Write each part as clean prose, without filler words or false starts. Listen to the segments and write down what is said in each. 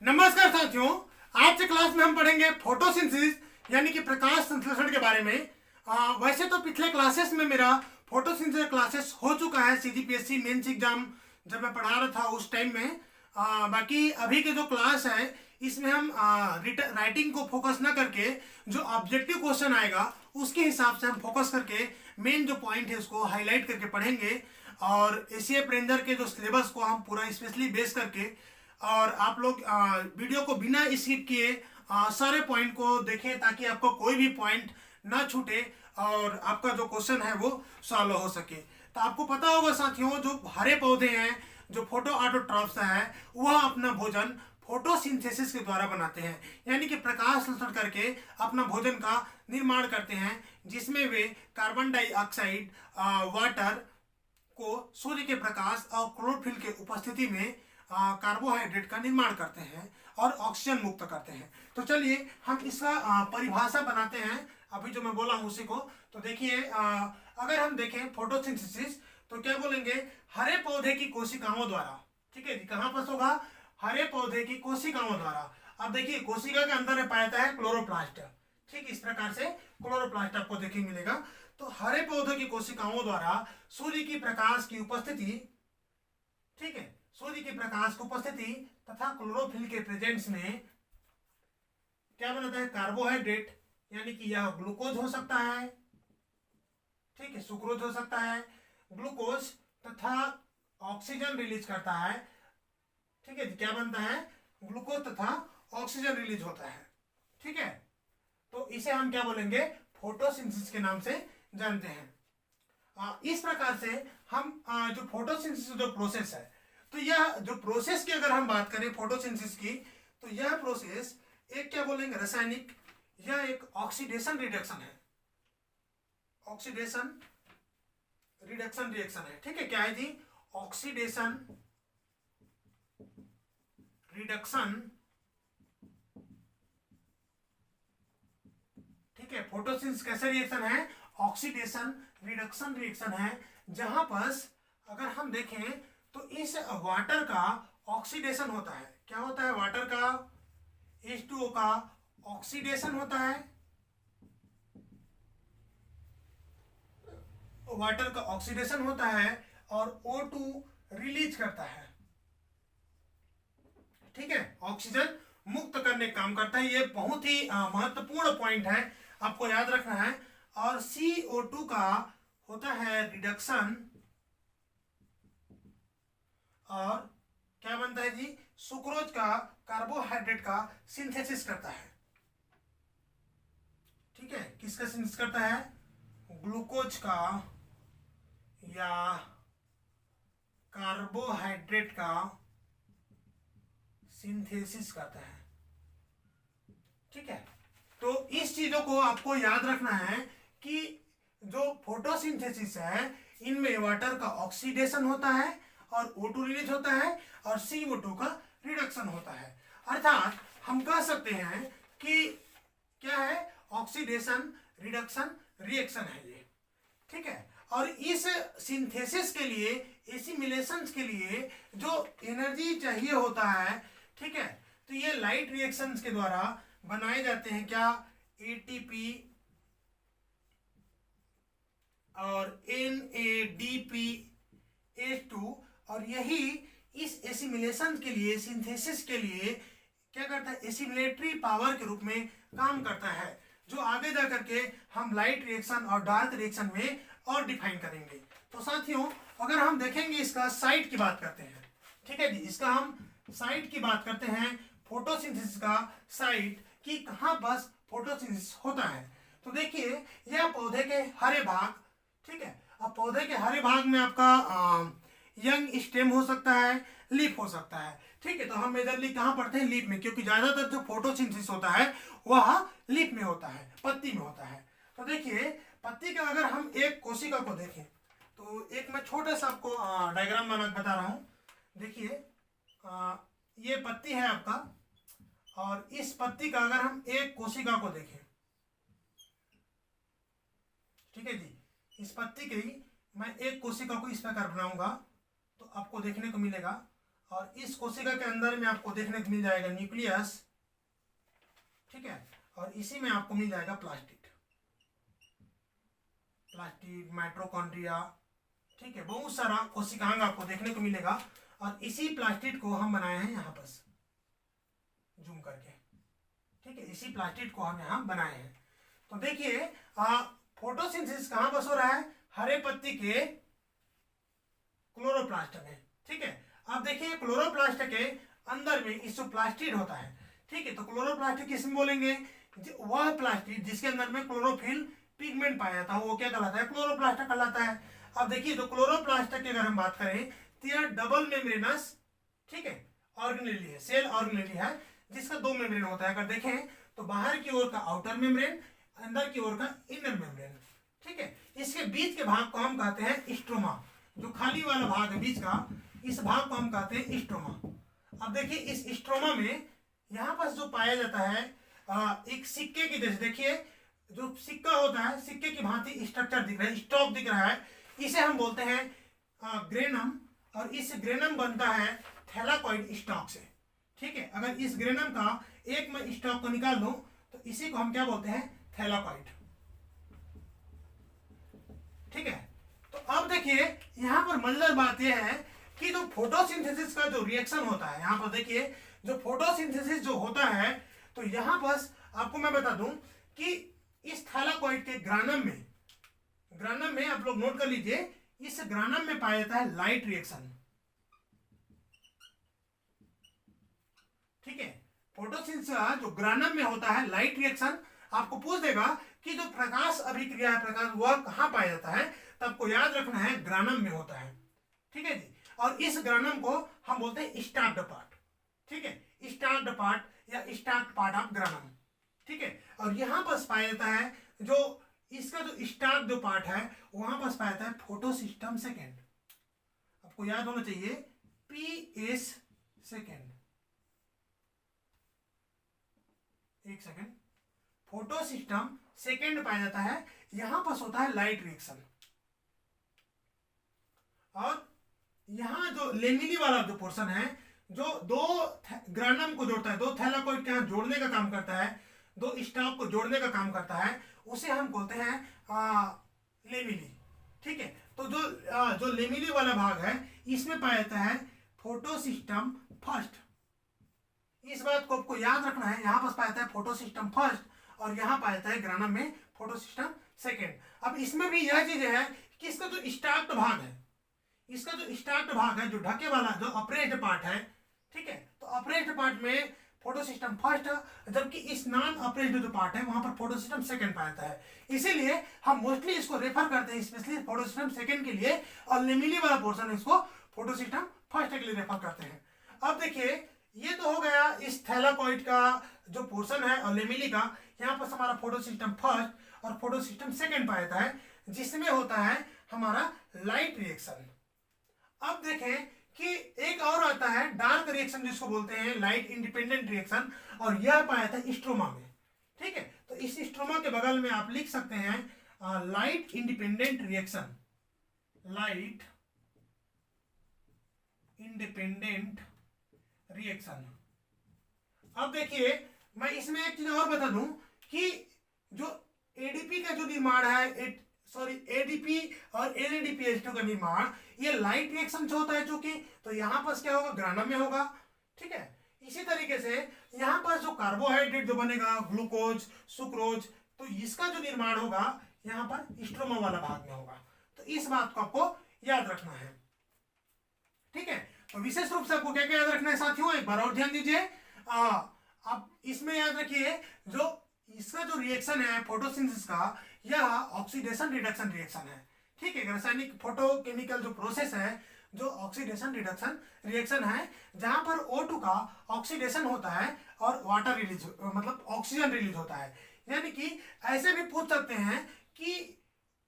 नमस्कार साथियों, आज के क्लास में हम पढ़ेंगे फोटोसिंथेसिस यानी कि प्रकाश संश्लेषण के बारे में। वैसे तो पिछले क्लासेस में मेरा फोटोसिंथेसिस क्लासेस हो चुका है सीजीपीएससी मेंस एग्जाम जब मैं पढ़ा रहा था उस टाइम में। बाकी अभी के जो क्लास है इसमें हम राइटिंग को फोकस ना करके जो ऑब्जेक्टिव क्वेश्चन आएगा उसके हिसाब से हम फोकस करके मेन जो पॉइंट है उसको हाईलाइट करके पढ़ेंगे। और एसीएफ रेंजर के जो सिलेबस को हम पूरा स्पेशली बेस करके और आप लोग वीडियो को बिना स्किप किए सारे पॉइंट को देखें ताकि आपको कोई भी पॉइंट ना छूटे और आपका जो क्वेश्चन है वो सॉल्व हो सके। तो आपको पता होगा साथियों, जो हरे पौधे हैं, जो फोटो ऑटोट्रॉफ्स है, वह अपना भोजन फोटोसिंथेसिस के द्वारा बनाते हैं, यानी कि प्रकाश संश्लेषण करके अपना भोजन का निर्माण करते हैं, जिसमें वे कार्बन डाइऑक्साइड, वाटर को सूर्य के प्रकाश और क्लोरोफिल के उपस्थिति में कार्बोहाइड्रेट का निर्माण करते हैं और ऑक्सीजन मुक्त करते हैं। तो चलिए हम इसका परिभाषा बनाते हैं, अभी जो मैं बोला हूं उसी को। तो देखिए, अगर हम देखें फोटोसिंथेसिस तो क्या बोलेंगे, हरे पौधे की कोशिकाओं द्वारा। ठीक है जी, कहां पर होगा, हरे पौधे की कोशिकाओं द्वारा। अब देखिए, कोशिका के अंदर में पाया जाता है क्लोरोप्लास्ट। ठीक, इस प्रकार से क्लोरोप्लास्ट आपको देखने मिलेगा। तो हरे पौधे की कोशिकाओं द्वारा सूर्य की प्रकाश की उपस्थिति, ठीक है, सूर्य के प्रकाश की उपस्थिति तथा क्लोरोफिल के प्रेजेंस में क्या बनता है, कार्बोहाइड्रेट, यानी कि यह ग्लूकोज हो सकता है, ठीक है, सुक्रोज हो सकता है, ग्लूकोज तथा ऑक्सीजन रिलीज करता है। ठीक है, क्या बनता है, ग्लूकोज तथा ऑक्सीजन रिलीज होता है। ठीक है, तो इसे हम क्या बोलेंगे, फोटोसिंथेसिस के नाम से जानते हैं। इस प्रकार से हम जो फोटोसिंथेसिस जो प्रोसेस है, तो यह जो प्रोसेस की अगर हम बात करें फोटोसिंथेसिस की, तो यह प्रोसेस एक क्या बोलेंगे, रासायनिक, यह एक ऑक्सीडेशन रिडक्शन है, ऑक्सीडेशन रिडक्शन रिएक्शन है। ठीक है, क्या है जी, ऑक्सीडेशन रिडक्शन। ठीक है, फोटोसिंथेसिस कैसा रिएक्शन है, ऑक्सीडेशन रिडक्शन रिएक्शन है, जहां पर अगर हम देखें तो इस वाटर का ऑक्सीडेशन होता है। क्या होता है, वाटर का, H2O का ऑक्सीडेशन होता है, वाटर का ऑक्सीडेशन होता है और O2 रिलीज करता है। ठीक है, ऑक्सीजन मुक्त करने का काम करता है। ये बहुत ही महत्वपूर्ण पॉइंट है, आपको याद रखना है। और CO2 का होता है रिडक्शन, और क्या बनता है जी, सुक्रोज का, कार्बोहाइड्रेट का सिंथेसिस करता है। ठीक है, किसका सिंथेसिस करता है, ग्लूकोज का या कार्बोहाइड्रेट का सिंथेसिस करता है। ठीक है, तो इस चीजों को आपको याद रखना है कि जो फोटोसिंथेसिस है इनमें वाटर का ऑक्सीडेशन होता है और O2 रिलीज होता है और CO2 का रिडक्शन होता है। अर्थात हम कह सकते हैं कि क्या है, ऑक्सीडेशन रिडक्शन रिएक्शन है ये। ठीक है, और इस सिंथेसिस के लिए, एसिमिलेशंस के लिए जो एनर्जी चाहिए होता है, ठीक है, तो ये लाइट रिएक्शंस के द्वारा बनाए जाते हैं। क्या, ATP और NADPH2, और यही इस एसिमिलेशन के लिए, सिंथेसिस के लिए क्या करता है, एसिमिलेटरी पावर के रूप में काम करता है, जो आगे जाकर के हम लाइट रिएक्शन और डार्क रिएक्शन में और डिफाइन करेंगे। तो साथियों, अगर हम देखेंगे इसका साइट की बात करते हैं, ठीक है जी, इसका हम साइट की बात करते हैं, फोटोसिंथेसिस का साइट कि कहां पर फोटोसिंथेसिस होता है। तो देखिए, यह पौधे के हरे भाग, ठीक है, अब पौधे के हरे भाग में आपका यंग स्टेम हो सकता है, लीफ हो सकता है। ठीक है, तो हम मेजरली कहां पढ़ते हैं, लीफ में, क्योंकि ज्यादातर जो फोटोसिंथेसिस होता है वह लीफ में होता है, पत्ती में होता है। तो देखिए, पत्ती का अगर हम एक कोशिका को देखें, तो एक मैं छोटा सा आपको डायग्राम बना बता रहा हूं। देखिए, ये पत्ती है आपका, और इस पत्ती का अगर हम एक कोशिका को देखें, ठीक है जी, इस पत्ती की मैं एक कोशिका को इस प्रकार बनाऊंगा तो आपको देखने को मिलेगा। और इस कोशिका के अंदर में आपको देखने को मिल जाएगा न्यूक्लियस, ठीक है, और इसी में आपको मिल जाएगा प्लास्टिड, माइटोकॉन्ड्रिया, ठीक है, बहुत सारा कोशिकांग आपको देखने को मिलेगा। और इसी प्लास्टिड को हम बनाए हैं यहाँ पर जूम करके, ठीक है, इसी प्लास्टिड को हम यहाँ बनाए हैं। तो देखिए फोटोसिंथेसिस कहाँ बस हो रहा है, हरे पत्ती के क्लोरोप्लास्ट में, ठीक है। अब देखिए क्लोरोप्लास्ट के अंदर में इसोप्लास्टिड होता है, ठीक है। तो क्लोरोप्लास्ट किसमें बोलेंगे, वह प्लास्टिड जिसके अंदर में क्लोरोफिल पिगमेंट पाया जाता है वो क्या कहलाता है, क्लोरोप्लास्ट कहलाता है। अब देखिए जो क्लोरोप्लास्ट की अगर हम बात करें तो यह डबल मेम्ब्रेनस, ठीक है, ऑर्गेनेली है, सेल ऑर्गेनेली है, जिसका दो मेम्ब्रेन होता है। अगर देखें तो बाहर की ओर का आउटर मेम्ब्रेन, अंदर की ओर का इनर मेम्ब्रेन, ठीक है। इसके बीच के भाग को हम कहते हैं स्ट्रोमा, जो खाली वाला भाग है बीच का, इस भाग को हम कहते हैं स्ट्रोमा। अब देखिए इस स्ट्रोमा में यहाँ पर जो पाया जाता है एक सिक्के की जैसे, देखिए जो सिक्का होता है सिक्के की भांति स्ट्रक्चर दिख रहा है, स्टॉक दिख रहा है, इसे हम बोलते हैं ग्रेनम। और इस ग्रेनम बनता है थैलाकॉइड स्टॉक से, ठीक है। अगर इस ग्रेनम का एक मैं स्टॉक को निकाल दूं तो इसी को हम क्या बोलते हैं, थैलाकॉइड, ठीक है। तो अब देखिए यहाँ पर मजेदार बात यह है कि जो फोटोसिंथेसिस का जो रिएक्शन होता है, यहाँ पर देखिए जो फोटोसिंथेसिस जो होता है, तो यहाँ पर आपको मैं बता दूं कि इस थैलाकॉइड के ग्रानम में आप लोग नोट कर लीजिए, इस ग्रानम में पाया जाता है लाइट रिएक्शन, ठीक है। फोटोसिंथेसिस जो ग्रानम में होता है लाइट रिएक्शन, आपको पूछ देगा कि जो प्रकाश अभिक्रिया है, प्रकाश वह कहां पाया जाता है, तो आपको याद रखना है ग्रानम में होता है, ठीक है जी। और इस ग्रानम को हम बोलते हैं स्टार्क्ड पार्ट, ठीक है, स्टार्क्ड पार्ट या स्टार्क्ड पार्ट ऑफ ग्रानम, ठीक है। और यहाँ पर पाया जाता है जो इसका जो स्टार्क जो पार्ट है वहां पर पाया जाता है फोटोसिस्टम सेकेंड, आपको याद होना चाहिए PS सेकेंड, एक सेकेंड, फोटोसिस्टम सेकेंड पाया जाता है, यहां पर होता है लाइट रिएक्शन। और यहां जो लेमिनी वाला जो पोर्शन है जो दो ग्रानम को जोड़ता है, दो थैलाकॉइड के यहाँ जोड़ने का काम करता है, दो स्टॉक को जोड़ने का काम करता है, उसे हम बोलते हैं लेमिनी, ठीक है। तो जो लेमिनी वाला भाग है इसमें पाया जाता है फोटोसिस्टम फर्स्ट, इस बात को आपको याद रखना है, यहाँ पर पाया जाता है फोटोसिस्टम फर्स्ट और यहाँ पाया जाता है ग्रानम में फोटोसिस्टम सेकेंड। अब इसमें भी यह चीज है कि इसका जो स्टार्क्ड भाग है, इसका जो स्टार्क्ड भाग है, जो ढके वाला जो अप्रेस्ड पार्ट है, ठीक है, तो अप्रेस्ड पार्ट में फोटोसिस्टम फर्स्ट, जबकि इस नॉन अप्रेस्ड जो पार्ट है वहां पर फोटोसिस्टम सेकंड पाया जाता है। इसीलिए हम मोस्टली इसको रेफर करते हैं स्पेशली फोटोसिस्टम सेकंड के लिए, और लेमिनी वाला पोर्शन इसको फोटोसिस्टम फर्स्ट के लिए रेफर करते हैं। अब देखिए ये तो हो गया इस थैलाकॉइड का जो पोर्शन है और लेमिनी का, यहाँ पर हमारा फोटोसिस्टम फर्स्ट और फोटोसिस्टम सेकंड पाया जाता है, जिसमें होता है हमारा लाइट रिएक्शन। अब देखें कि एक और आता है डार्क रिएक्शन जिसको बोलते हैं लाइट इंडिपेंडेंट रिएक्शन, और यह पाया था स्ट्रोमा में, ठीक है। तो इस स्ट्रोमा के बगल में आप लिख सकते हैं light independent reaction, light independent reaction. अब देखिए मैं इसमें एक चीज और बता दूं कि जो एडीपी का जो निर्माण है, एडीपी और NADPH2 का निर्माण ये लाइट रिएक्शन से होता है, जो कि तो यहाँ पर क्या होगा, ग्रानम में होगा, ठीक है। इसी तरीके से यहाँ पर जो कार्बोहाइड्रेट जो बनेगा, ग्लूकोज, सुक्रोज, तो इसका जो निर्माण होगा यहाँ पर स्ट्रोमा वाला भाग में होगा। तो इस बात को आपको याद रखना है, ठीक है। तो विशेष रूप से आपको क्या क्या याद रखना है साथियों, एक बार और ध्यान दीजिए। आप इसमें याद रखिए जो इसका जो रिएक्शन है फोटोसिंथेसिस का, यह ऑक्सीडेशन रिडक्शन रिएक्शन है, ठीक है। रासायनिक फोटोकेमिकल जो प्रोसेस है, जो ऑक्सीडेशन रिडक्शन रिएक्शन है, जहां पर O2 का ऑक्सीडेशन होता है और वाटर रिलीज, मतलब ऑक्सीजन रिलीज होता है। यानी कि ऐसे भी पूछ सकते हैं कि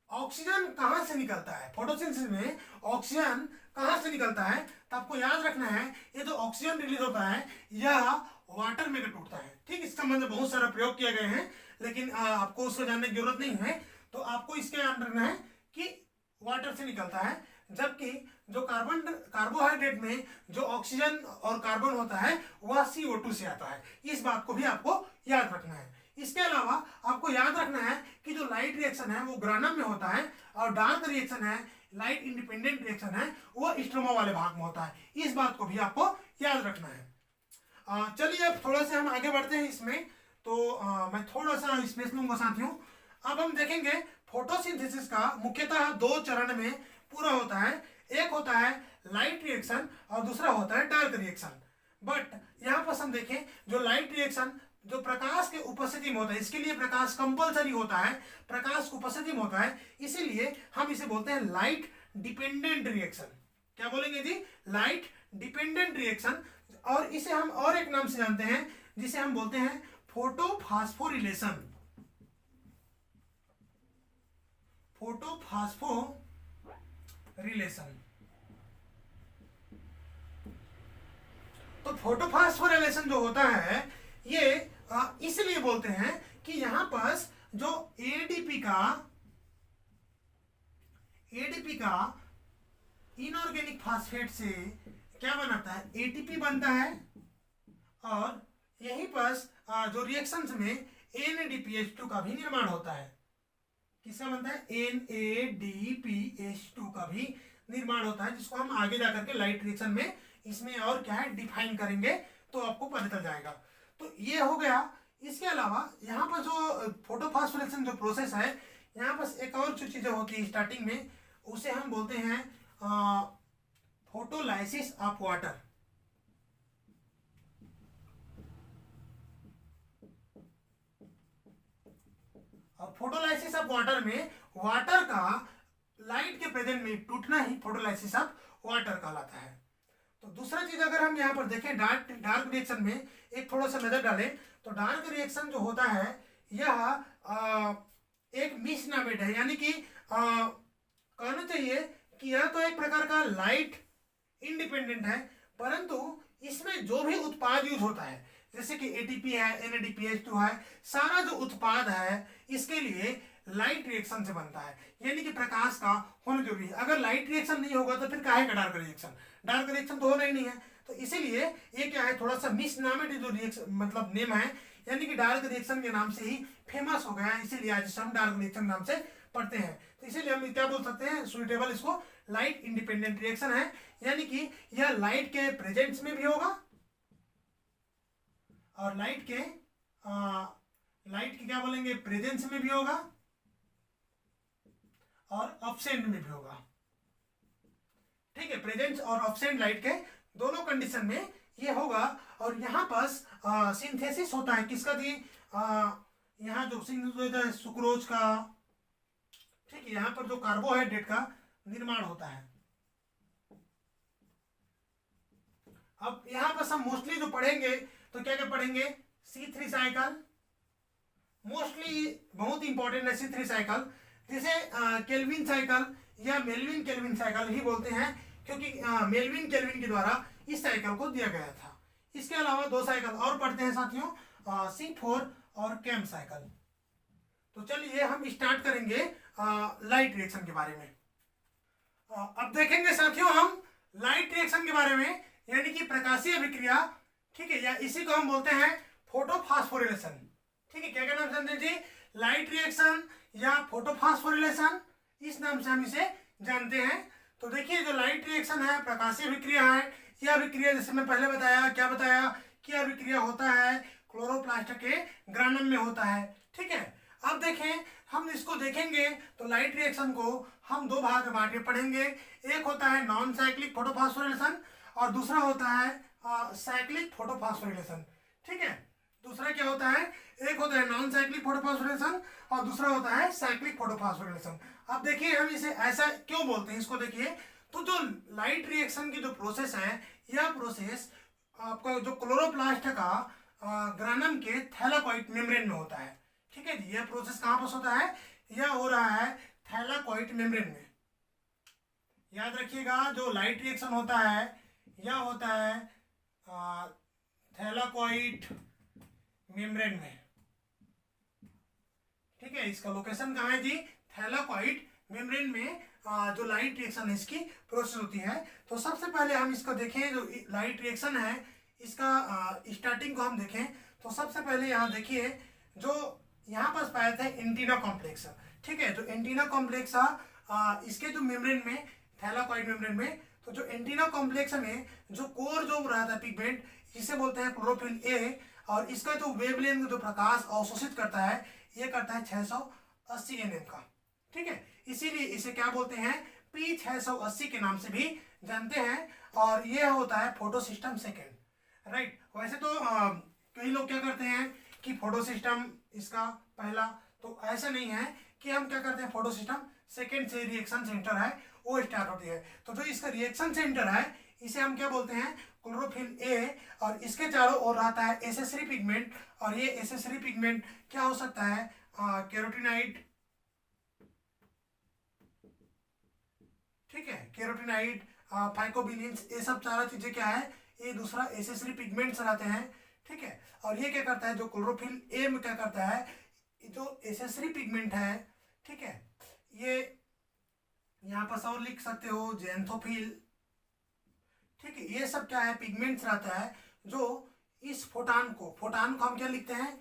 ऑक्सीजन कहां से निकलता है, फोटोसिंथेसिस में ऑक्सीजन कहां से निकलता है, तो आपको याद रखना है ये जो ऑक्सीजन रिलीज होता है यह वाटर में टूटता है, ठीक। इसका मतलब बहुत सारा प्रयोग किए गए हैं, लेकिन आपको उसको जानने की जरूरत नहीं है। तो आपको इसके याद रखना है कि वाटर से निकलता है, जबकि जो कार्बोहाइड्रेट में जो ऑक्सीजन और कार्बन होता है वह CO2 से आता है। इस बात को भी आपको याद रखना है। इसके अलावा आपको याद रखना है कि जो लाइट रिएक्शन है वो ग्रानम में होता है और डार्क रिएक्शन है, लाइट इंडिपेंडेंट रिएक्शन है, वो स्ट्रोमा वाले भाग में होता है। इस बात को भी आपको याद रखना है। चलिए अब थोड़ा सा हम आगे बढ़ते हैं इसमें। तो मैं थोड़ा सा स्पेस लूंगा साथियों। अब हम देखेंगे फोटोसिंथेसिस का मुख्यतः दो चरण में पूरा होता है। एक होता है लाइट रिएक्शन और दूसरा होता है डार्क रिएक्शन। बट यहाँ पर हम देखें जो लाइट रिएक्शन जो प्रकाश के उपस्थिति में होता है, इसके लिए प्रकाश कंपलसरी होता है, प्रकाश उपस्थिति में होता है, इसीलिए हम इसे बोलते हैं लाइट डिपेंडेंट रिएक्शन। क्या बोलेंगे जी? Light dependent reaction. और इसे हम और एक नाम से जानते हैं जिसे हम बोलते हैं फोटोफास्फोरिलेशन। फोटोफास्फोरिलेशन। तो फोटोफास्फोरिलेशन जो होता है ये इसलिए बोलते हैं कि यहां पर जो एडीपी का इनऑर्गेनिक फास्फेट से क्या बनाता है? एटीपी बनता है। और यहीं पर जो रिएक्शंस में NADPH2 का भी निर्माण होता है। किसका बनता है? NADPH2 का भी निर्माण होता है, जिसको हम आगे जाकर के लाइट रिएक्शन में इसमें और क्या है डिफाइन करेंगे तो आपको पता चल जाएगा। तो ये हो गया। इसके अलावा यहाँ पर जो फोटोफास्फोरिलेशन जो प्रोसेस है, यहाँ पर एक और जो चीजें होती है स्टार्टिंग में, उसे हम बोलते हैं फोटोलाइसिस ऑफ वाटर। और फोटोलाइसिस ऑफ वाटर में वाटर का लाइट के प्रेजेंट में टूटना ही फोटोलाइसिस ऑफ वाटर कहलाता है। तो दूसरा चीज अगर हम यहाँ पर देखें डार्क रिएक्शन में एक थोड़ा सा नजर डालें तो डार्क रिएक्शन जो होता है यह एक मिसनामेड है, यानी कि कहना चाहिए कि यह तो एक प्रकार का लाइट इंडिपेंडेंट है, परंतु इसमें जो भी उत्पाद यूज होता है जैसे कि एटीपी है, NADPH2 है, सारा जो उत्पाद है इसके लिए लाइट रिएक्शन से बनता है, यानी कि प्रकाश का होना जरूरी है। अगर लाइट रिएक्शन नहीं होगा तो फिर काहे का डार्क रिएक्शन? डार्क रिएक्शन तो होना ही नहीं है। तो इसीलिए ये क्या है, थोड़ा सा मिसनामेड जो रिएक्शन मतलब नेम है, यानी कि डार्क रिएक्शन के नाम से ही फेमस हो गया है, इसीलिए आज हम डार्क रिएक्शन नाम से पढ़ते हैं। तो इसीलिए हम क्या बोल सकते हैं सुइटेबल, इसको लाइट इंडिपेंडेंट रिएक्शन है, यानी कि यह लाइट के प्रेजेंस में भी होगा और लाइट के क्या बोलेंगे प्रेजेंस में भी होगा और अब्सेंट में भी होगा। ठीक है, प्रेजेंस और अब्सेंट लाइट के दोनों कंडीशन में ये होगा। और यहाँ पर सिंथेसिस होता है किसका जी? यहाँ जो सिंथेसिस होता है सुक्रोज का। ठीक है, यहाँ पर जो कार्बोहाइड्रेट का निर्माण होता है। अब यहाँ पर हम मोस्टली जो पढ़ेंगे तो क्या क्या पढ़ेंगे? C3 साइकिल मोस्टली बहुत इंपॉर्टेंट है। C3 साइकिल जिसे केल्विन साइकिल या मेल्विन केल्विन साइकिल ही बोलते हैं, क्योंकि मेल्विन केल्विन के द्वारा इस साइकिल को दिया गया था। इसके अलावा दो साइकिल और पढ़ते हैं साथियों, C4 और कैम साइकिल। तो चलिए हम स्टार्ट करेंगे लाइट रिएक्शन के बारे में। अब देखेंगे साथियों हम लाइट रिएक्शन के बारे में, यानी कि प्रकाशीय अभिक्रिया। ठीक है, या इसी को हम बोलते हैं फोटोफास्फोरिलेशन। ठीक है, क्या क्या नाम समझे जी? लाइट रिएक्शन या फोटोफास्फोरिलेशन, इस नाम से हम इसे जानते हैं। तो देखिए जो लाइट रिएक्शन है प्रकाशीय अभिक्रिया है। यह अभिक्रिया जैसे मैं पहले बताया, क्या बताया कि अभिक्रिया होता है क्लोरोप्लास्ट के ग्रानम में होता है। ठीक है, अब देखें हम इसको देखेंगे तो लाइट रिएक्शन को हम दो भाग में बांट पढ़ेंगे। एक होता है नॉन साइक्लिक फोटोफास्फोरिलेशन और दूसरा होता है साइक्लिक फोटोफास्फोरिलेशन। ठीक है, दूसरा क्या होता है? एक होता है नॉन साइक्लिक फोटोफास्फोरिलेशन और दूसरा होता है साइक्लिक फोटोफास्फोरिलेशन। अब देखिए हम इसे ऐसा क्यों बोलते हैं, इसको देखिए। तो जो लाइट रिएक्शन की जो प्रोसेस है, यह प्रोसेस आपका जो क्लोरोप्लास्ट का ग्रानम के थैलाकोइड मेम्ब्रेन में होता है। ठीक है जी, यह प्रोसेस कहाँ पर होता है? यह हो रहा है थैलाकोइड मेम्ब्रेन में। याद रखिएगा जो लाइट रिएक्शन होता है यह होता है थैलाकोइड मेम्ब्रेन में। ठीक है, इसका लोकेशन कहाँ है जी? थैलाकोइड मेम्ब्रेन में जो लाइट रिएक्शन है इसकी प्रोसेस होती है। तो सबसे पहले हम इसको देखें, जो लाइट रिएक्शन है इसका स्टार्टिंग को हम देखें तो सबसे पहले यहाँ देखिए जो यहाँ पर पाया था एंटीना कॉम्प्लेक्स, ठीक है। जो एंटीना कॉम्प्लेक्स इसके जो मेम्ब्रेन में, थैलाकॉइड मेम्ब्रेन में, तो जो एंटीना कॉम्प्लेक्स में जो कोर जो रहा था पिगमेंट, इसे बोलते हैं क्लोरोफिल ए, और इसका जो वेवलेंथ जो प्रकाश अवशोषित करता है ये करता है 680 nm का, ठीक है। इसीलिए इसे क्या बोलते हैं, P680 के नाम से भी जानते हैं, और ये होता है फोटो सिस्टम सेकेंड, राइट। वैसे तो कई लोग क्या करते हैं कि फोटो सिस्टम इसका पहला, तो ऐसा नहीं है कि हम क्या करते हैं, फोटो सिस्टम सेकेंड से रिएक्शन सेंटर है वो स्टार्ट होती है। तो जो इसका रिएक्शन सेंटर है इसे हम क्या बोलते हैं, क्लोरोफिल ए, और इसके चारों ओर रहता है एसेसरी पिगमेंट, और ये एसेसरी पिगमेंट क्या हो सकता है, कैरोटीनाइड, ठीक है, कैरोटीनाइड, फाइकोबिलिन्स, ये सब सारा चीजें क्या है, ये दूसरा एसेसरी पिगमेंट्स रहते हैं, ठीक है। और ये क्या करता है, जो क्लोरोफिल ए में क्या करता है, जो एसेसरी पिगमेंट है, ठीक है, ये यहाँ पर और लिख सकते हो जेंथोफिल, ठीक है, ये सब क्या है, पिगमेंट्स रहता है जो इस फोटान को हम क्या लिखते हैं,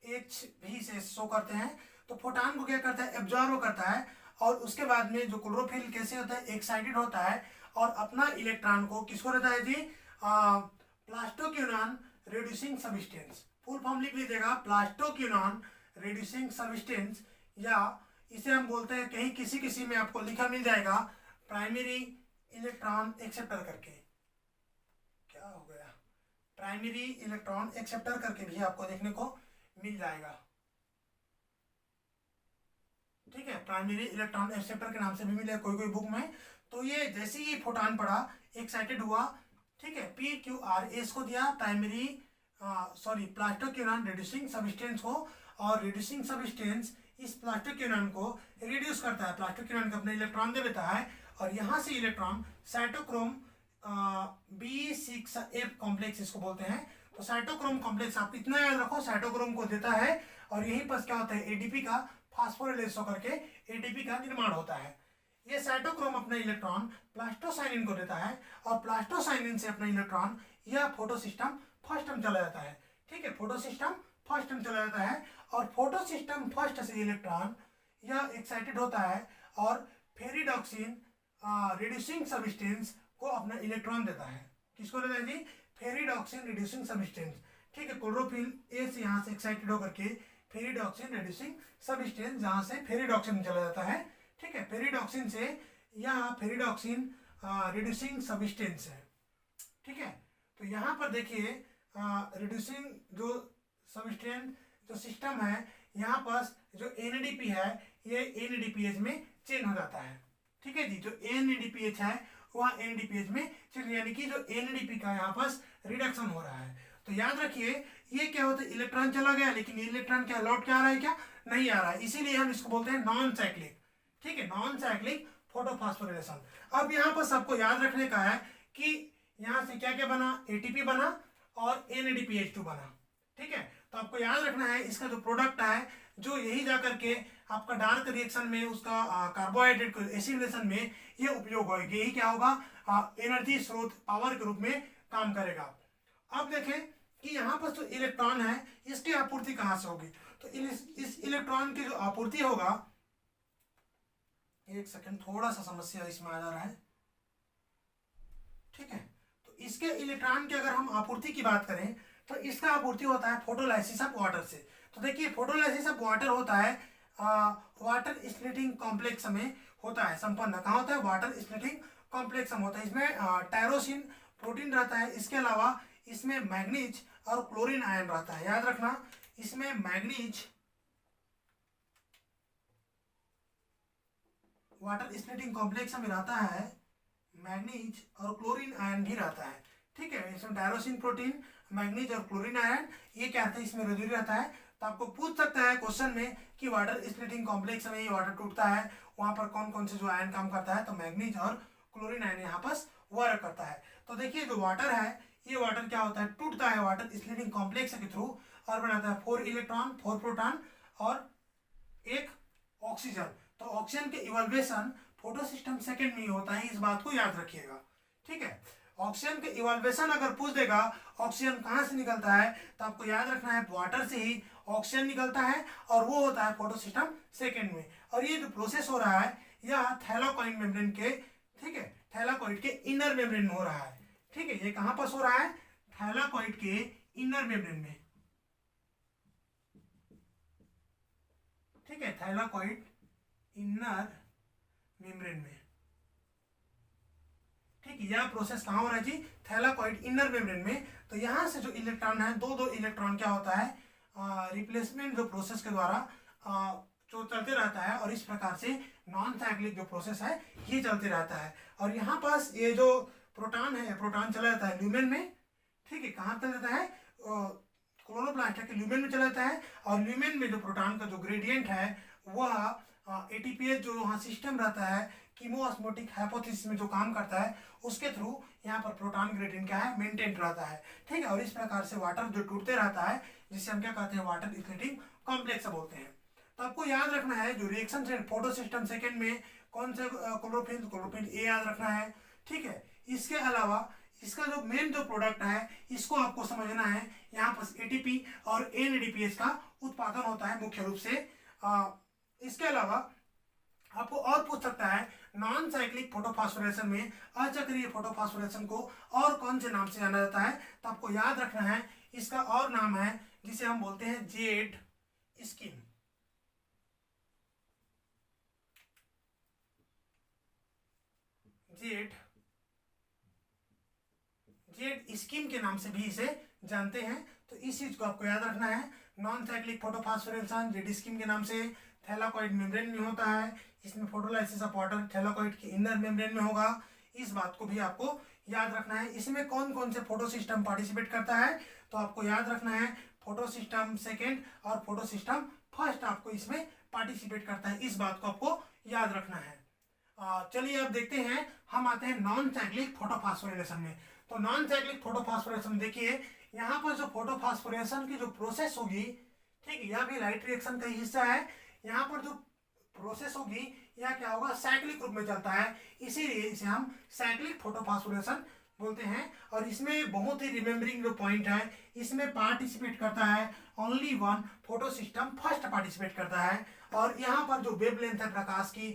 एच भी से शो करते हैं। तो फोटान को क्या करता है, एब्जॉर्ब करता है, और उसके बाद में जो क्लोरोफिल कैसे होता है, एक्साइटेड होता है, और अपना इलेक्ट्रॉन को किसको रहता है जी, plastoquinone reducing substance, full form लिख लीजिएगा, प्लास्टोक्यूनॉन रिड्यूसिंग सब्सटेंस, या इसे हम बोलते हैं, कहीं किसी किसी में आपको लिखा मिल जाएगा प्राइमरी इलेक्ट्रॉन एक्सेप्टर करके, क्या हो गया, प्राइमरी इलेक्ट्रॉन एक्सेप्टर करके भी आपको देखने को मिल जाएगा, ठीक है, प्राइमरी इलेक्ट्रॉन एक्सेप्टर के नाम से भी मिलेगा कोई बुक में। तो ये जैसे ही फोटान पड़ा, एक्साइटेड हुआ, ठीक है, PQR इसको दिया प्राइमरी प्लास्टोक्यूनॉन रिड्यूसिंग सब्सटेंस को, और रिड्यूसिंग सब्सटेंस इस प्लास्टोक्यूनॉन को रिड्यूस करता है, प्लास्टोक्यूनॉन को अपना इलेक्ट्रॉन दे देता है, और यहाँ से इलेक्ट्रॉन साइटोक्रोम B6F कॉम्प्लेक्स इसको बोलते हैं। तो साइटोक्रोम कॉम्प्लेक्स आप इतना याद रखो, साइटोक्रोम को देता है, और यहीं पर क्या होता है, एडीपी का फास्फोरिलेज होकर के एडीपी का निर्माण होता है। ये साइटोक्रोम अपना इलेक्ट्रॉन प्लास्टोसाइनिन को देता है, और प्लास्टोसाइनिन से अपना इलेक्ट्रॉन यह फोटोसिस्टम फर्स्ट में चला जाता है, ठीक है, फोटोसिस्टम फर्स्ट में चला जाता है, और फोटोसिस्टम फर्स्ट से इलेक्ट्रॉन यह एक्साइटेड होता है, और फेरिडॉक्सिन रिड्यूसिंग सब्सटेंस को अपना इलेक्ट्रॉन देता है, किसको देता है जी, फेरिडॉक्सिन रिड्यूसिंग सब्सटेंस, ठीक है। क्लोरोफिल ए से यहाँ से एक्साइटेड होकर के फेरिडॉक्सिन रिड्यूसिंग सब्सटेंस, जहाँ से फेरिडॉक्सिन चला जाता है, ठीक है, फेरिडॉक्सिन से यहाँ फेरिडॉक्सिन रिड्यूसिंग सब्सटेंस है, ठीक है। तो यहाँ पर देखिए रिड्यूसिंग जो सब्सटेंस जो सिस्टम है, यहाँ पर जो NADP है ये NADPH में चेंज हो जाता है, ठीक है जी, जो NADPH है वह NADPH में चेंज, यानी कि जो NADP का यहाँ पर रिडक्शन हो रहा है। तो याद रखिए ये क्या होता है, इलेक्ट्रॉन चला गया लेकिन ये इलेक्ट्रॉन क्या लौट के आ रहा है, क्या नहीं आ रहा है, इसीलिए हम इसको बोलते हैं नॉन साइक्लिक, ठीक है, नॉन साइक्लिक फोटोफॉस्फोरिलेशन। अब यहाँ पर सबको याद रखने का है कि यहाँ से क्या क्या बना, ATP बना और NADPH2 बना, ठीक है। तो आपको याद रखना है इसका जो प्रोडक्ट है, जो यही जा करके आपका डार्क रिएक्शन में उसका कार्बोहाइड्रेट एसिमिलेशन में ये उपयोग होगा, यही क्या होगा, एनर्जी स्रोत, पावर के रूप में काम करेगा। अब देखें कि यहाँ पर जो इलेक्ट्रॉन है इसकी आपूर्ति कहाँ से होगी, तो इस इलेक्ट्रॉन की जो आपूर्ति होगा, एक सेकंड थोड़ा सा समस्या इसमें आ जा रहा है, ठीक है। तो इसके इलेक्ट्रॉन की अगर हम आपूर्ति की बात करें तो इसका आपूर्ति होता है फोटोलाइसिस ऑफ वाटर से। तो देखिए फोटोलाइसिस ऑफ वाटर होता है वाटर स्प्लिटिंग कॉम्प्लेक्स में होता है संपन्न, कहाँ होता है, वाटर स्प्लिटिंग कॉम्प्लेक्स में होता है। इसमें टायरोसिन प्रोटीन रहता है, इसके अलावा इसमें मैग्नीज और क्लोरीन आयन रहता है, याद रखना इसमें मैग्नीज, वाटर स्प्लिटिंग कॉम्प्लेक्स में रहता है मैग्नीज और क्लोरीन आयन भी रहता है, ठीक है। इसमें टायरोसिन प्रोटीन, मैग्नीज और क्लोरीन आयन ये क्या रहता है, इसमें रेडियो रहता है। तो आपको पूछ सकता है क्वेश्चन में कि वाटर स्प्लिटिंग कॉम्प्लेक्स में ये वाटर टूटता है, वहां पर कौन कौन से जो आयन काम करता है, तो मैग्नीज और क्लोरीन आयन यहाँ पर वर्क करता है। तो देखिए जो वाटर है, ये वाटर क्या होता है, टूटता है वाटर स्प्लिटिंग कॉम्प्लेक्स के थ्रू, और बनाता है 4 इलेक्ट्रॉन 4 प्रोटॉन और 1 ऑक्सीजन। तो ऑक्सीजन के इवोल्यूशन फोटो सिस्टम सेकेंड में ही होता है, इस बात को याद रखिएगा। ठीक है, ऑक्सीजन के इवोल्यूशन अगर पूछ देगा ऑक्सीजन कहाँ से निकलता है, तो आपको याद रखना है वाटर से ही ऑक्सीजन निकलता है, और वो होता है फोटो सिस्टम सेकेंड में। और ये जो प्रोसेस हो रहा है यह थैलाकोइड मेम्ब्रेन के, ठीक है, थैलाकोइड के इनर मेम्ब्रेन में हो रहा है। ठीक है, ये कहाँ पर हो रहा है, थैलाकोइड के इनर मेम्ब्रेन में। ठीक है, थैलाकोइड इनर मेम्ब्रेन में। ठीक है, यह प्रोसेस कहाँ हो रहा है जी, थैलाकोइड इनर मेम्ब्रेन में। तो यहाँ से जो इलेक्ट्रॉन है, दो दो इलेक्ट्रॉन क्या होता है, रिप्लेसमेंट जो प्रोसेस के द्वारा जो चलते रहता है, और इस प्रकार से नॉन साइक्लिक जो प्रोसेस है ये चलते रहता है। और यहाँ पास ये जो प्रोटॉन है, प्रोटॉन चला जाता है ल्यूमेन में। ठीक है, कहाँ चला जाता है, क्लोरोप्लास्ट के ल्यूमेन में चला जाता है, और ल्यूमेन में जो प्रोटॉन का जो ग्रेडियंट है वह एटीपीएस जो वहाँ सिस्टम रहता है कीमोऑस्मोटिक हाइपोथेसिस में जो काम करता है उसके थ्रू यहाँ पर प्रोटॉन ग्रेडियंट क्या है, मेंटेन रहता है। ठीक है, और इस प्रकार से वाटर जो टूटते रहता है जिसे हम क्या कहते हैं, वाटर इथलेटिक कॉम्प्लेक्स बोलते हैं। तो आपको याद रखना है जो रिएक्शन से फोटो सिस्टम सेकेंड में कौन से क्लोरोफिल ए याद रखना है। ठीक है, इसके अलावा इसका जो मेन जो प्रोडक्ट है इसको आपको समझना है, यहाँ पर एटीपी और एनएडीपीएस का उत्पादन होता है मुख्य रूप से। इसके अलावा आपको और पूछ सकता है नॉन साइक्लिक फोटोफॉस्फोरेशन में अचक्रीय फोटोफॉस्फोरेशन को और कौन से नाम से जाना जाता है, तो आपको याद रखना है इसका और नाम है जिसे हम बोलते हैं जेड स्कीम। जेड स्कीम के नाम से भी इसे जानते हैं। तो इस चीज को आपको याद रखना है, non cyclic photophosphorylation Z scheme के नाम से थैलाकोइड मेम्ब्रेन में होता है। इसमें फोटोलाइसिस ऑफ वाटर थैलाकोइड के इनर मेम्ब्रेन में होगा, इस बात को भी आपको याद रखना है। इसमें कौन कौन से फोटो सिस्टम पार्टिसिपेट करता है, तो आपको याद रखना है फोटो सिस्टम सेकेंड और फोटो सिस्टम फर्स्ट आपको इसमें पार्टिसिपेट करता है, इस बात को आपको याद रखना है। चलिए अब देखते हैं, हम आते हैं नॉन साइक्लिक फोटोफॉस्फोरेशन में। तो नॉन साइक्लिक फोटोफॉस्फोरेशन देखिए, यहाँ पर जो फोटोफॉस्फोरेशन की जो प्रोसेस होगी, ठीक है, यह भी लाइट रिएक्शन का ही हिस्सा है। यहाँ पर जो प्रोसेस होगी यह क्या होगा, साइक्लिक रूप में चलता है, इसीलिए इसे हम साइक्लिक फोटोफॉस्फोरेशन बोलते हैं। और इसमें बहुत ही रिमेम्बरिंग जो पॉइंट है, इसमें पार्टिसिपेट करता है only one photo system first participate करता है। और यहाँ पर जो वेवलेंथ है प्रकाश की,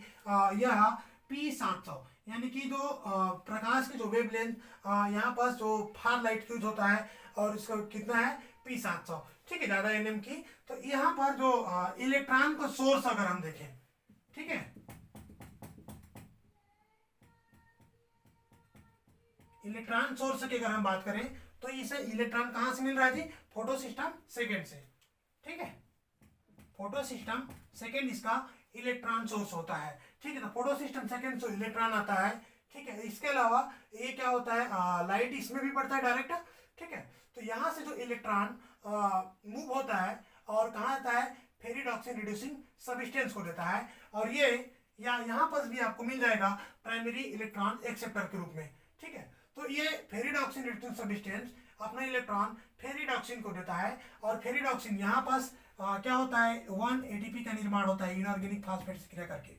यह P700, यानी कि जो प्रकाश की जो वेवलेंथ यहाँ पर जो फार लाइट यूज होता है, और इसका कितना है P700। ठीक है, ज़्यादा एनएम की। तो यहाँ पर जो इलेक्ट्रॉन का सोर्स अगर हम देखें, ठीक है, इलेक्ट्रॉन सोर्स की अगर हम बात करें तो इसे इलेक्ट्रॉन कहाँ से मिल रहा है जी, फोटो सिस्टम सेकेंड से। ठीक है, फोटो सिस्टम सेकेंड इसका इलेक्ट्रॉन सोर्स होता है। ठीक है, तो फोटो सिस्टम सेकेंड से इलेक्ट्रॉन आता है। ठीक है, इसके अलावा ये क्या होता है, लाइट इसमें भी पड़ता है डायरेक्ट। ठीक है, तो यहाँ से जो इलेक्ट्रॉन मूव होता है और कहाँ आता है, फेरिडॉक्सिन रिड्यूसिंग सब्सटेंस को देता है, और ये यहाँ पर भी आपको मिल जाएगा प्राइमरी इलेक्ट्रॉन एक्सेप्टर के रूप में। ठीक है, तो ये फेरिडॉक्सिन रिड्यूसिंग सब्सटेंस अपना इलेक्ट्रॉन फेरिडॉक्सिन को देता है, और फेरिडॉक्सिन यहाँ पास क्या होता है, 1 एटीपी का निर्माण होता है इनऑर्गेनिक फास्फेट क्रिया करके।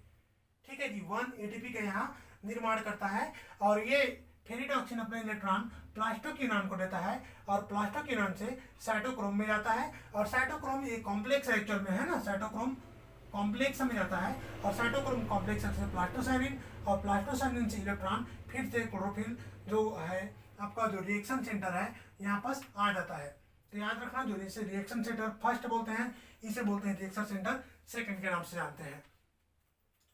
ठीक है जी, 1 एटीपी का यहाँ निर्माण करता है, और ये फेरिडॉक्सिन अपना इलेक्ट्रॉन प्लास्टोक्विनोन को देता है, और प्लास्टोक्विनोन से साइटोक्रोम में जाता है, और साइटोक्रोम ये कॉम्प्लेक्स एक्चुअल में है ना, साइटोक्रोम कॉम्प्लेक्स में जाता है, और साइटोक्रोम कॉम्प्लेक्स से प्लास्टोसाइनिन, और प्लास्टोसाइनिन से इलेक्ट्रॉन फिर से क्लोरोफिल जो है आपका जो रिएक्शन सेंटर है यहाँ पास आ जाता है। तो याद रखना, जो इसे रिएक्शन सेंटर फर्स्ट बोलते हैं, इसे बोलते हैं रिएक्शन सेंटर सेकंड के नाम से जानते हैं।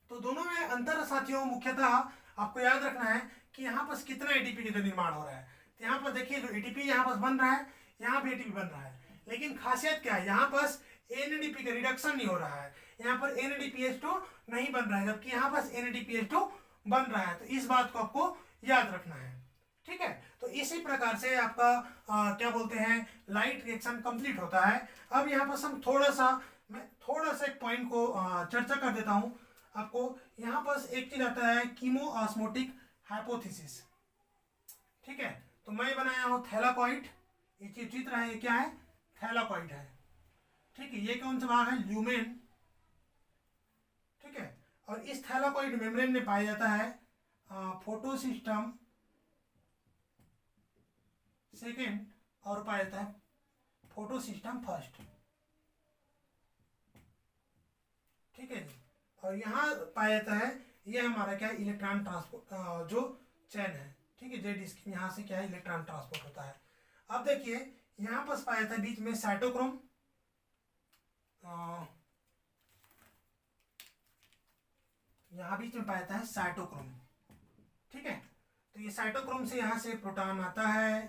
तो दोनों में अंतर साथियों मुख्यतः आपको याद रखना है कि यहाँ पर कितना एटीपी का निर्माण हो रहा है। तो यहाँ पर देखिए जो एटीपी यहाँ पर बन रहा है, यहाँ भी एटीपी बन रहा है, लेकिन खासियत क्या है, यहाँ पर एनएडीपी का रिडक्शन नहीं हो रहा है, यहाँ पर NADPH2 नहीं बन रहा है, जबकि यहाँ पर NADPH2 बन रहा है। तो इस बात को आपको याद रखना है। ठीक है, तो इसी प्रकार से आपका क्या बोलते हैं, लाइट रिएक्शन कंप्लीट होता है। अब यहाँ पर हम मैं थोड़ा सा एक पॉइंट को चर्चा कर देता हूँ आपको। यहाँ पर एक चीज आता है कीमोऑस्मोटिक हाइपोथेसिस। ठीक है, तो मैं बनाया हूँ थैलाकोइड, ये चित्र है, ये क्या है, थैलाकोइड है। ठीक है, ये कौन सा भाग है, ल्यूमेन। ठीक है, और इस थैलाकोइड मेम्ब्रेन में पाया जाता है फोटोसिस्टम सेकेंड और पाया जाता है फोटोसिस्टम फर्स्ट। ठीक है जी। और यहाँ पाया जाता है ये हमारा क्या है इलेक्ट्रॉन ट्रांसपोर्ट जो चैन है। ठीक है, जेड स्कीम यहाँ से क्या है इलेक्ट्रॉन ट्रांसपोर्ट होता है। अब देखिए यहाँ पर पाया जाता है बीच में साइटोक्रोम, यहाँ बीच में पाया जाता है साइटोक्रोम। ठीक है, तो ये साइटोक्रोम से यहाँ से प्रोटॉन आता है।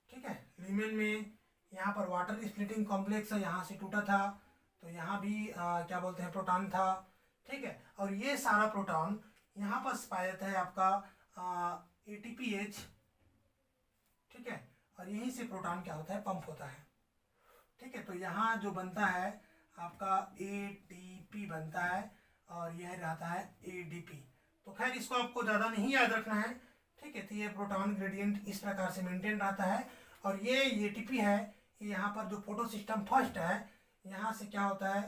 ठीक है, ल्यूमेन में यहाँ पर वाटर स्प्लिटिंग कॉम्प्लेक्स है, यहाँ से टूटा था तो यहाँ भी क्या बोलते हैं प्रोटॉन था। ठीक है, और ये सारा प्रोटॉन यहाँ पर पाया जाता है आपका ATPH। ठीक है, और यहीं से प्रोटॉन क्या होता है पंप होता है। ठीक है, तो यहाँ जो बनता है आपका ATP बनता है और यह रहता है ADP। तो खैर इसको आपको ज़्यादा नहीं याद रखना है। ठीक है, तो ये प्रोटॉन ग्रेडियंट इस प्रकार से मेंटेन रहता है। और ये ATP है, ये यहाँ पर जो फोटो सिस्टम फर्स्ट है यहाँ से क्या होता है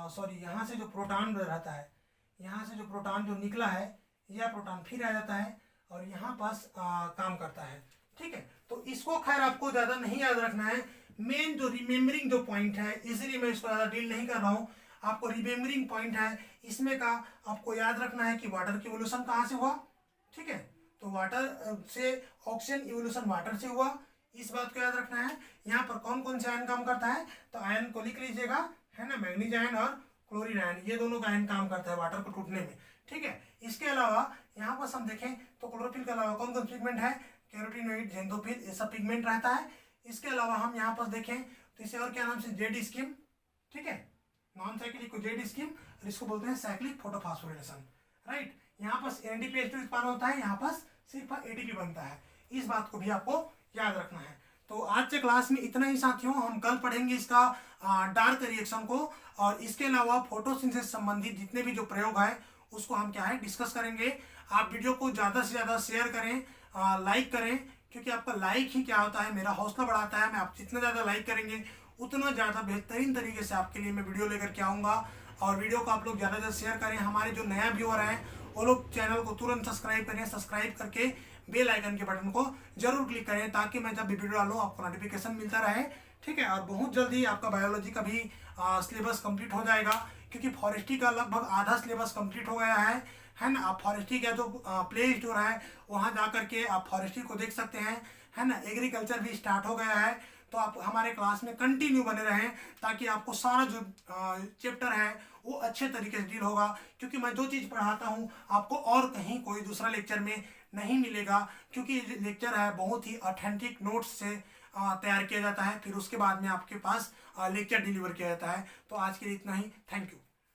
सॉरी यहाँ से जो प्रोटॉन रहता है, यहाँ से जो प्रोटॉन जो निकला है यह प्रोटॉन फिर आ जाता है और यहाँ पास काम करता है। ठीक है, तो इसको खैर आपको ज़्यादा नहीं याद रखना है। मेन जो रिमेम्बरिंग जो पॉइंट है, इसीलिए मैं इसको ज़्यादा डील नहीं कर रहा हूँ। आपको रिमेम्बरिंग पॉइंट है इसमें का आपको याद रखना है कि वाटर की इवोल्यूशन कहाँ से हुआ। ठीक है, तो वाटर से ऑक्सीजन इवोल्यूशन वाटर से हुआ, इस बात को याद रखना है। यहाँ पर कौन कौन से आयन काम करता है, तो आयन को लिख लीजिएगा, है ना, मैग्नीज आयन और क्लोरीन आयन, ये दोनों का आयन काम करता है वाटर को टूटने में। ठीक है, इसके अलावा यहाँ पर हम देखें तो क्लोरोफिल के अलावा कौन कौन पिगमेंट है, कैरोटीनॉइड, ज़ेंथोफिल, ये सब पिगमेंट रहता है। इसके अलावा हम यहाँ पर देखें तो इसे और क्या नाम से जेड स्कीम। ठीक है, नॉन साइक्लिक को जेड स्कीम और इसको बोलते हैं साइक्लिक फोटोफॉस्फोरिलेशन। राइट, यहाँ पर NADPH2 उत्पन्न होता है, यहाँ पर सिर्फ ATP बनता है। इस बात को भी आपको याद रखना है। तो आज के क्लास में इतना ही साथियों, हम कल पढ़ेंगे इसका डार्क रिएक्शन को और इसके अलावा फोटोसिंथेसिस संबंधित जितने भी जो प्रयोग है उसको हम क्या है डिस्कस करेंगे। आप वीडियो को ज़्यादा से ज़्यादा शेयर करें, लाइक करें, क्योंकि आपका लाइक ही क्या होता है मेरा हौसला बढ़ाता है। मैं आप जितना ज़्यादा लाइक करेंगे उतना ज़्यादा बेहतरीन तरीके से आपके लिए मैं वीडियो लेकर के आऊँगा। और वीडियो को आप लोग ज़्यादा से ज़्यादा शेयर करें। हमारे जो नया व्यूअर हैं वो लोग चैनल को तुरंत सब्सक्राइब करें, सब्सक्राइब करके बेल आइकन के बटन को जरूर क्लिक करें ताकि मैं जब भी वीडियो डालूँ आपको नोटिफिकेशन मिलता रहे। ठीक है, और बहुत जल्दी आपका बायोलॉजी का भी सिलेबस कंप्लीट हो जाएगा, क्योंकि फॉरेस्ट्री का लगभग आधा सिलेबस कंप्लीट हो गया है ना। आप फॉरेस्ट्री का जो प्ले स्टोर है वहाँ जा करके आप फॉरेस्ट्री को देख सकते हैं, है ना। एग्रीकल्चर भी स्टार्ट हो गया है, तो आप हमारे क्लास में कंटिन्यू बने रहें ताकि आपको सारा जो चैप्टर है वो अच्छे तरीके से डील होगा। क्योंकि मैं जो चीज़ पढ़ाता हूँ आपको और कहीं कोई दूसरा लेक्चर में नहीं मिलेगा, क्योंकि लेक्चर है बहुत ही ऑथेंटिक नोट्स से तैयार किया जाता है, फिर उसके बाद में आपके पास लेक्चर डिलीवर किया जाता है। तो आज के लिए इतना ही, थैंक यू।